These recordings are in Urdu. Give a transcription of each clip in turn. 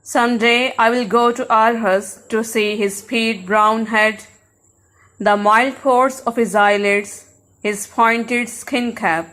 Someday I will go to Aarhus to see his peat brown head, the mild pores of his eyelids, his pointed skin cap.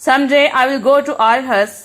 Someday I will go to Aarhus,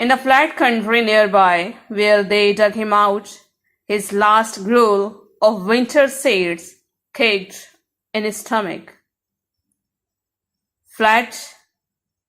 In a flat country nearby, where they dug him out, his last gruel of winter seeds caked in his stomach. Flat,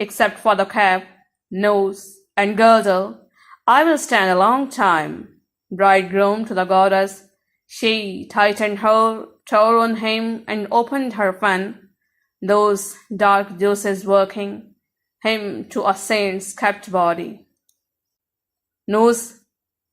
except for the cap, nose, and girdle, I will stand a long time. Bridegroom to the goddess, she tightened her, tore on him, and opened her fan, those dark juices working him to a saint's kept body. Nose,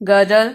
girdle,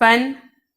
fan,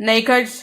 Naked,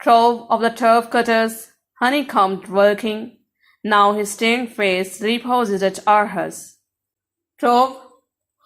Trove of the turf cutters, honeycombed working, now his stained face reposes at Aarhus. Trove,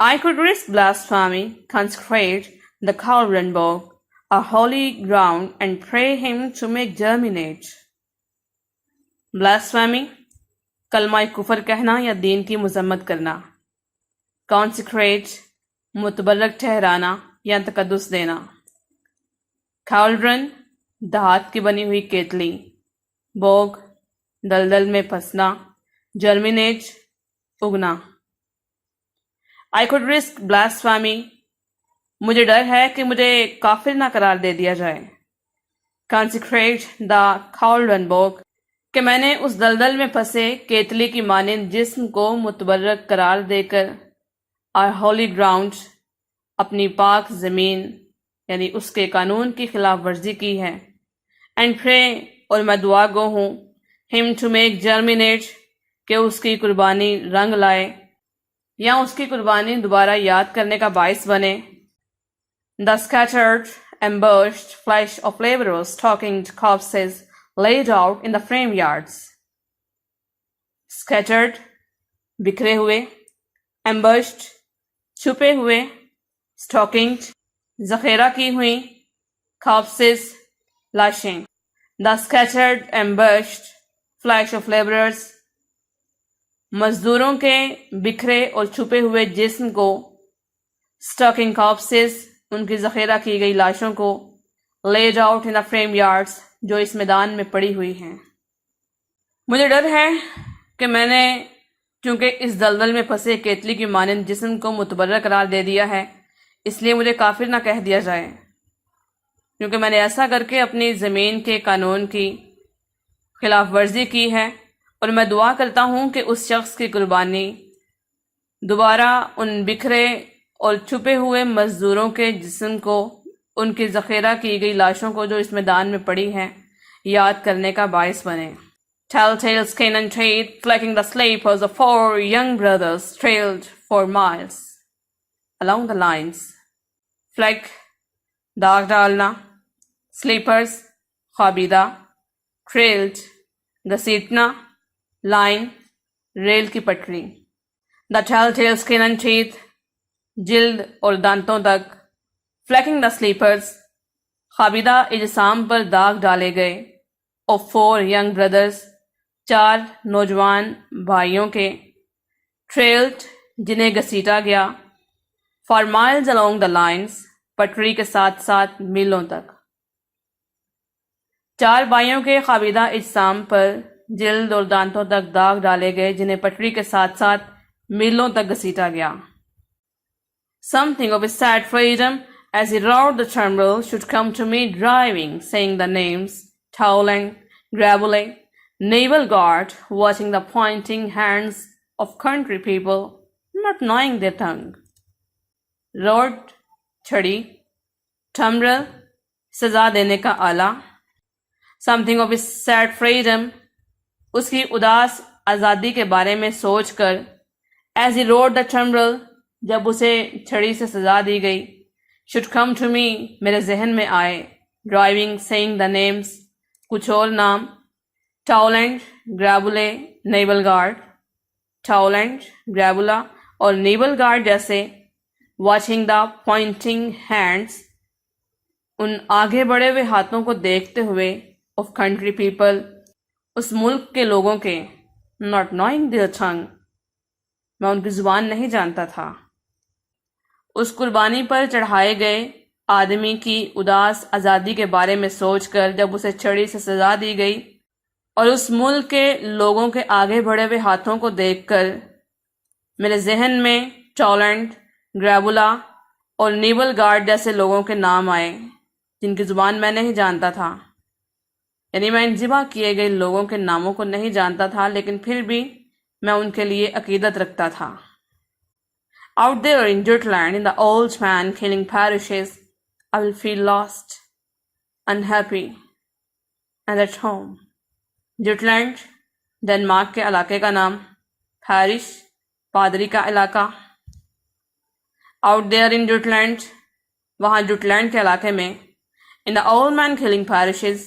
I could risk blasphemy, consecrate the Kalrenborg, a holy ground, and pray him to make germinate. Blasphemy, کلمہ کفر کہنا یا دین کی مذمت کرنا. Consecrate, متبرک ٹھہرانا یا تقدس دینا. Cauldron, دھات کی بنی ہوئی کیتلی. Bog, دلدل میں پھنسنا. Germinate, اگنا. I could risk blasphemy, مجھے ڈر ہے کہ مجھے کافر نہ قرار دے دیا جائے. Consecrate the Kalrenborg, کہ میں نے اس دلدل میں پھنسے کیتلی کی مانند جسم کو متبرک قرار دے کر our holy ground, اپنی پاک زمین یعنی اس کے قانون کی خلاف ورزی کی ہے. And pray, اور میں دعا گو ہوں him to make germinate, کہ اس کی قربانی رنگ لائے یا اس کی قربانی دوبارہ یاد کرنے کا باعث بنے. The scattered, ambushed flesh of laborers stockinged corpses laid out in the frame yards. Scattered, بکھرے ہوئے. Ambushed, چھپے ہوئے. Stockinged, ذخیرہ کی ہوئی. Corpses, لاشیں. The scattered, ambushed flesh of laborers, مزدوروں کے بکھرے اور چھپے ہوئے جسم کو. Stocking corpses, ان کی ذخیرہ کی گئی لاشوں کو. Laid out in the frame yards, جو اس میدان میں پڑی ہوئی ہیں. مجھے ڈر ہے کہ میں نے چونکہ اس دلدل میں پھنسے کیتلی کی مانند جسم کو متبرک قرار دے دیا ہے، اس لیے مجھے کافر نہ کہہ دیا جائے، کیونکہ میں نے ایسا کر کے اپنی زمین کے قانون کی خلاف ورزی کی ہے. اور میں دعا کرتا ہوں کہ اس شخص کی قربانی دوبارہ ان بکھرے اور چھپے ہوئے مزدوروں کے جسم کو، ان کی ذخیرہ کی گئی لاشوں کو جو اس میدان میں پڑی ہیں، یاد کرنے کا باعث بنے. Telltale skin and teeth, flecking the sleepers of 4 young brothers trailed for miles along the lines. Fleck, داغ ڈالنا. Sleepers, خوابیدہ. Trailed, گھسیٹنا. Line, ریل کی پٹری. The telltale skin and teeth, جلد اور دانتوں تک. Flecking the sleepers, خوابیدہ اجسام پر داغ ڈالے گئے. Of 4 young brothers, 4 نوجوان بھائیوں کے. Trailed, جنہیں گھسیٹا گیا. For miles along the lines, پٹری کے ساتھ ساتھ میلوں تک. 4 بھائیوں کے خوابیدہ اجسام پر جلد اور دانتوں تک داغ ڈالے گئے جنہیں پٹری کے ساتھ ساتھ میلوں تک گھسیٹا گیا. Something of his sad freedom as he rode the tumbrel should come to me driving, saying the names Towling, Grabule, Naval Guard, watching the pointing hands of country people, not knowing their tongue. Road, چھڑی. Tumbrel, سزا دینے کا آلہ. Something of his sad freedom, اس کی اداس آزادی کے بارے میں سوچ کر. As he rode the tumbrel, جب اسے چھڑی سے سزا دی گئی. Should come to me, میرے ذہن میں آئے. Driving, saying the names, کچھ اور نام. Towland, Grabule, Naval Guard. Towland, Grabula اور Naval Guard جیسے. Watching the pointing hands, ان آگے بڑھے ہوئے ہاتھوں کو دیکھتے ہوئے. Of country people, اس ملک کے لوگوں کے. Not knowing their tongue, میں ان کی زبان نہیں جانتا تھا. اس قربانی پر چڑھائے گئے آدمی کی اداس آزادی کے بارے میں سوچ کر جب اسے چھڑی سے سزا دی گئی اور اس ملک کے لوگوں کے آگے بڑھے ہوئے ہاتھوں کو دیکھ کر میرے ذہن میں ٹالنٹ، گریبولا اور نیول گارڈ جیسے لوگوں کے نام آئے جن کی زبان میں نہیں جانتا تھا. یعنی میں ان ذبح کیے گئے لوگوں کے ناموں کو نہیں جانتا تھا، لیکن پھر بھی میں ان کے لیے عقیدت رکھتا تھا. Out there in Jutland, in the old man killing parishes, I will feel lost, unhappy, and at home. Jutland, Denmark کے علاقے کا نام. پیرش، پادری کا علاقہ. Out there in Jutland, وہاں جوٹلینڈ کے علاقے میں. In the old man killing parishes,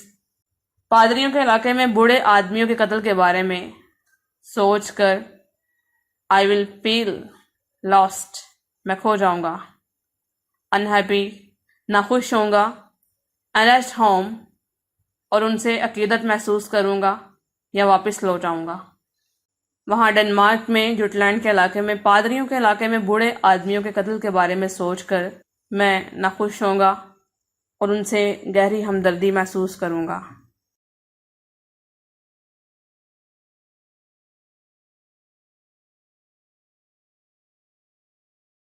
پادریوں کے علاقے میں بوڑھے آدمیوں کے قتل کے بارے میں سوچ کر I will feel lost, میں کھو جاؤں گا. unhappy ناخوش ہوں گا. arrest home اور ان سے عقیدت محسوس کروں گا یا واپس لوٹ آؤں گا. وہاں ڈنمارک میں جوٹلینڈ کے علاقے میں پادریوں کے علاقے میں بوڑھے آدمیوں کے قتل کے بارے میں سوچ کر میں ناخوش ہوں گا اور ان سے گہری ہمدردی محسوس کروں گا.